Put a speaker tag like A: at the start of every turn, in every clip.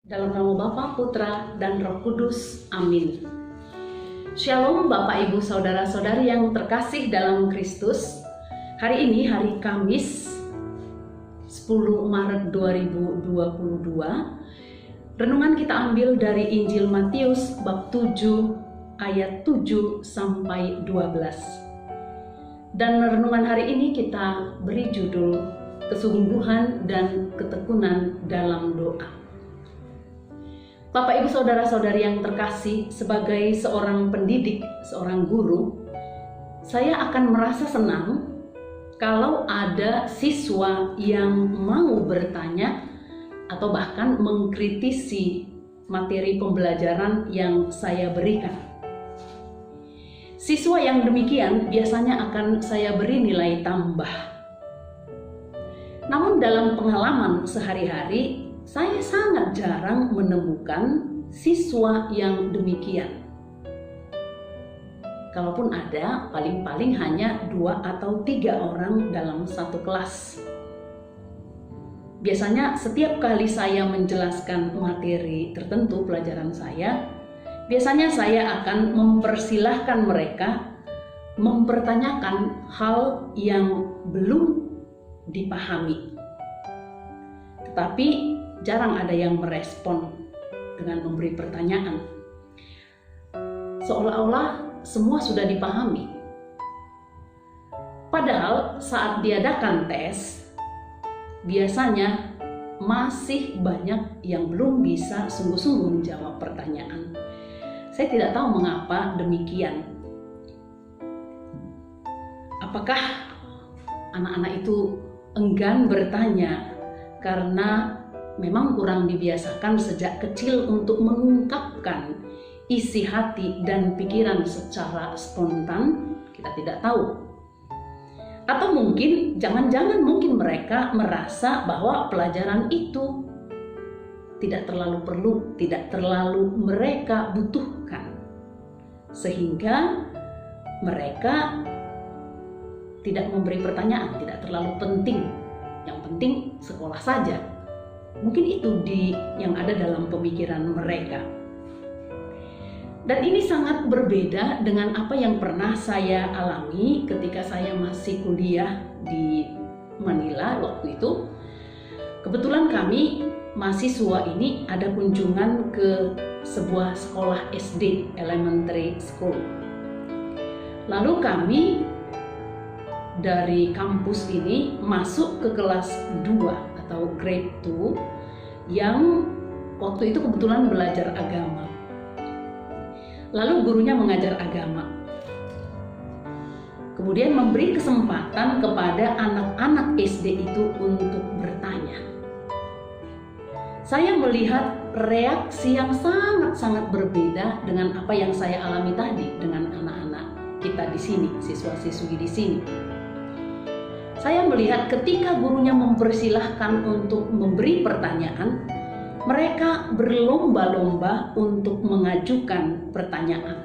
A: Dalam nama Bapa, Putra, dan Roh Kudus. Amin. Shalom Bapak Ibu Saudara-saudari yang terkasih dalam Kristus. Hari ini hari Kamis 10 Maret 2022. Renungan kita ambil dari Injil Matius bab 7 ayat 7 sampai 12. Dan renungan hari ini kita beri judul Kesungguhan dan Ketekunan dalam Doa. Bapak Ibu Saudara-saudari yang terkasih, sebagai seorang pendidik, seorang guru, saya akan merasa senang kalau ada siswa yang mau bertanya atau bahkan mengkritisi materi pembelajaran yang saya berikan. Siswa yang demikian biasanya akan saya beri nilai tambah. Namun dalam pengalaman sehari-hari, saya sangat jarang menemukan siswa yang demikian. Kalaupun ada, paling-paling hanya 2 atau 3 orang dalam satu kelas. Biasanya setiap kali saya menjelaskan materi tertentu pelajaran saya, biasanya saya akan mempersilahkan mereka mempertanyakan hal yang belum dipahami. Tetapi jarang ada yang merespon dengan memberi pertanyaan. Seolah-olah semua sudah dipahami. Padahal saat diadakan tes, biasanya masih banyak yang belum bisa sungguh-sungguh menjawab pertanyaan. Saya tidak tahu mengapa demikian. Apakah anak-anak itu enggan bertanya karena memang kurang dibiasakan sejak kecil untuk mengungkapkan isi hati dan pikiran secara spontan? Kita tidak tahu. Atau mungkin, jangan-jangan mungkin mereka merasa bahwa pelajaran itu tidak terlalu perlu, tidak terlalu mereka butuhkan, sehingga mereka tidak memberi pertanyaan, tidak terlalu penting. Yang penting sekolah saja. Mungkin itu yang ada dalam pemikiran mereka. Dan ini sangat berbeda dengan apa yang pernah saya alami ketika saya masih kuliah di Manila waktu itu. Kebetulan kami mahasiswa ini ada kunjungan ke sebuah sekolah SD, elementary school. Lalu kami dari kampus ini masuk ke kelas 2 atau grade 2 yang waktu itu kebetulan belajar agama. Lalu gurunya mengajar agama. Kemudian memberi kesempatan kepada anak-anak SD itu untuk bertanya. Saya melihat reaksi yang sangat-sangat berbeda dengan apa yang saya alami tadi dengan anak-anak kita di sini, siswa-siswi di sini. Saya melihat ketika gurunya mempersilahkan untuk memberi pertanyaan, mereka berlomba-lomba untuk mengajukan pertanyaan.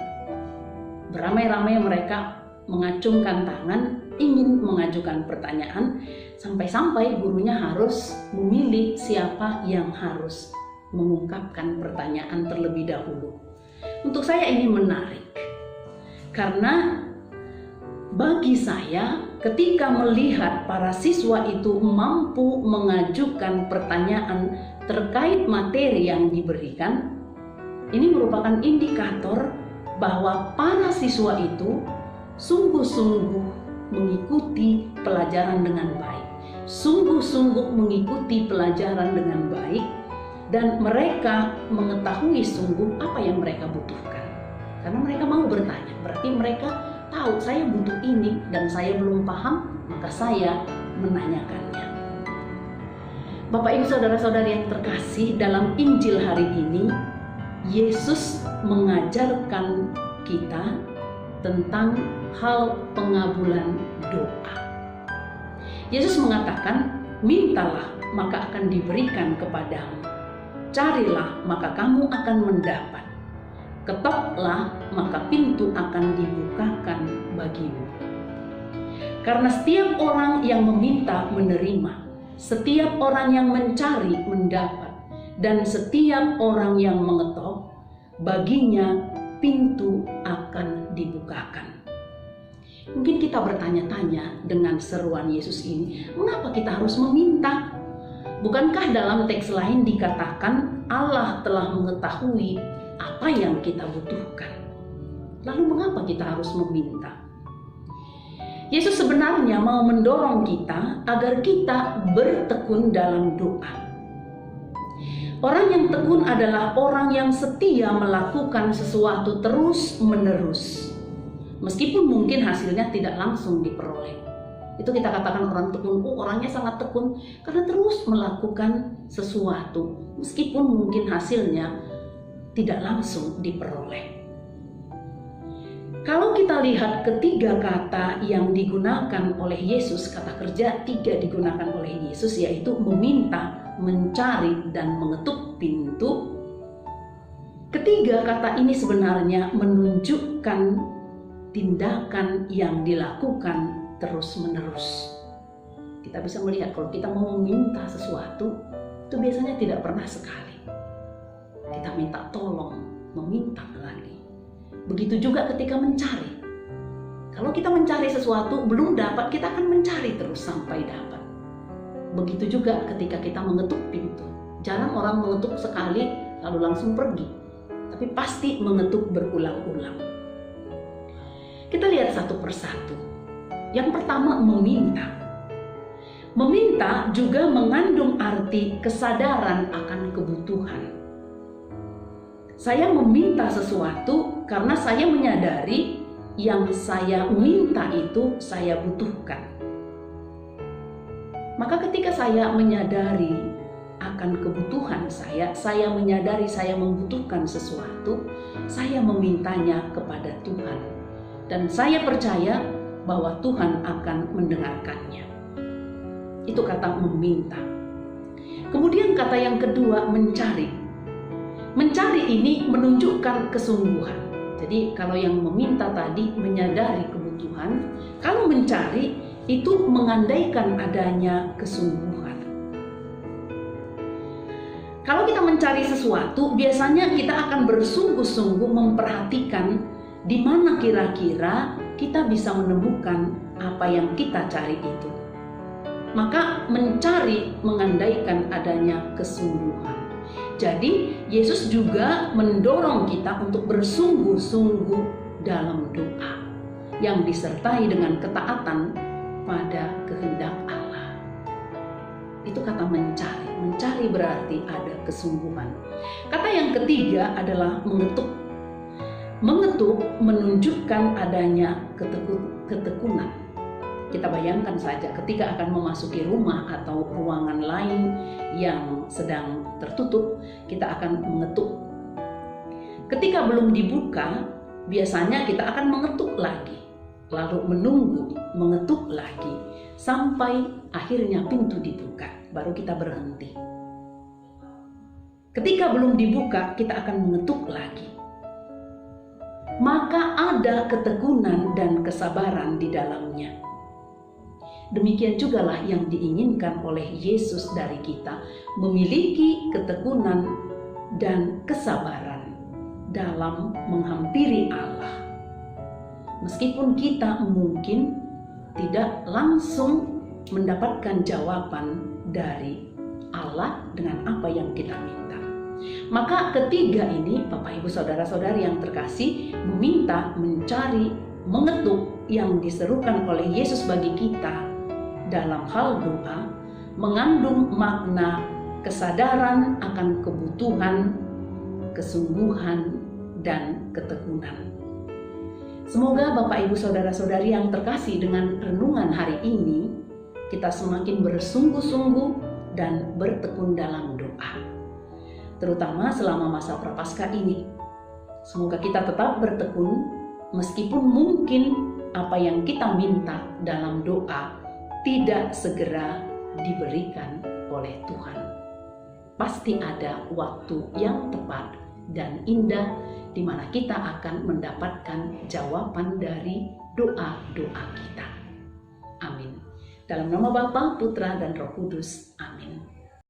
A: Beramai-ramai mereka mengacungkan tangan, ingin mengajukan pertanyaan, sampai-sampai gurunya harus memilih siapa yang harus mengungkapkan pertanyaan terlebih dahulu. Untuk saya ini menarik, karena bagi saya, ketika melihat para siswa itu mampu mengajukan pertanyaan terkait materi yang diberikan, ini merupakan indikator bahwa para siswa itu sungguh-sungguh mengikuti pelajaran dengan baik, sungguh-sungguh mengikuti pelajaran dengan baik, dan mereka mengetahui sungguh apa yang mereka butuhkan. Karena mereka mau bertanya, berarti mereka tahu saya butuh ini dan saya belum paham, maka saya menanyakannya. Bapak Ibu Saudara-saudari yang terkasih, dalam Injil hari ini Yesus mengajarkan kita tentang hal pengabulan doa. Yesus mengatakan, mintalah maka akan diberikan kepadamu, carilah maka kamu akan mendapat, ketoklah maka pintu akan dibukakan bagimu. Karena setiap orang yang meminta menerima, setiap orang yang mencari mendapat, dan setiap orang yang mengetok, baginya pintu akan dibukakan. Mungkin kita bertanya-tanya dengan seruan Yesus ini, mengapa kita harus meminta? Bukankah dalam teks lain dikatakan Allah telah mengetahui apa yang kita butuhkan? Lalu mengapa kita harus meminta? Yesus sebenarnya mau mendorong kita agar kita bertekun dalam doa. Orang yang tekun adalah orang yang setia melakukan sesuatu terus-menerus. Meskipun mungkin hasilnya tidak langsung diperoleh. Itu kita katakan orang tekun, orangnya sangat tekun karena terus melakukan sesuatu. Meskipun mungkin hasilnya tidak langsung diperoleh. Kalau kita lihat ketiga kata yang digunakan oleh Yesus, kata kerja 3 digunakan oleh Yesus, yaitu meminta, mencari, dan mengetuk pintu. Ketiga kata ini sebenarnya menunjukkan tindakan yang dilakukan terus-menerus. Kita bisa melihat kalau kita mau meminta sesuatu, itu biasanya tidak pernah sekali. Kita minta tolong, meminta lagi. Begitu juga ketika mencari. Kalau kita mencari sesuatu belum dapat, kita akan mencari terus sampai dapat. Begitu juga ketika kita mengetuk pintu. Jarang orang mengetuk sekali lalu langsung pergi, tapi pasti mengetuk berulang-ulang. Kita lihat satu persatu. Yang pertama, meminta. Meminta juga mengandung arti kesadaran akan kebutuhan. Saya meminta sesuatu karena saya menyadari yang saya minta itu saya butuhkan. Maka ketika saya menyadari akan kebutuhan saya menyadari saya membutuhkan sesuatu, saya memintanya kepada Tuhan. Dan saya percaya bahwa Tuhan akan mendengarkannya. Itu kata meminta. Kemudian kata yang kedua, mencari. Mencari ini menunjukkan kesungguhan. Jadi kalau yang meminta tadi menyadari kebutuhan, kalau mencari itu mengandaikan adanya kesungguhan. Kalau kita mencari sesuatu, biasanya kita akan bersungguh-sungguh memperhatikan di mana kira-kira kita bisa menemukan apa yang kita cari itu. Maka mencari mengandaikan adanya kesungguhan. Jadi Yesus juga mendorong kita untuk bersungguh-sungguh dalam doa yang disertai dengan ketaatan pada kehendak Allah. Itu kata mencari. Mencari berarti ada kesungguhan. Kata yang ketiga adalah mengetuk. Mengetuk menunjukkan adanya ketekunan. Kita bayangkan saja ketika akan memasuki rumah atau ruangan lain yang sedang tertutup, kita akan mengetuk. Ketika belum dibuka, biasanya kita akan mengetuk lagi, lalu menunggu, mengetuk lagi, sampai akhirnya pintu dibuka, baru kita berhenti. Ketika belum dibuka, kita akan mengetuk lagi. Maka ada ketekunan dan kesabaran di dalamnya. Demikian jugalah yang diinginkan oleh Yesus dari kita, memiliki ketekunan dan kesabaran dalam menghampiri Allah. Meskipun kita mungkin tidak langsung mendapatkan jawaban dari Allah dengan apa yang kita minta. Maka ketiga ini, Bapak Ibu Saudara-saudari yang terkasih, meminta, mencari, mengetuk yang diserukan oleh Yesus bagi kita dalam hal doa mengandung makna kesadaran akan kebutuhan, kesungguhan, dan ketekunan. Semoga Bapak Ibu Saudara-saudari yang terkasih, dengan renungan hari ini kita semakin bersungguh-sungguh dan bertekun dalam doa. Terutama selama masa Prapaskah ini. Semoga kita tetap bertekun meskipun mungkin apa yang kita minta dalam doa tidak segera diberikan oleh Tuhan. Pasti ada waktu yang tepat dan indah di mana kita akan mendapatkan jawaban dari doa-doa kita. Amin. Dalam nama Bapa, Putra, dan Roh Kudus. Amin.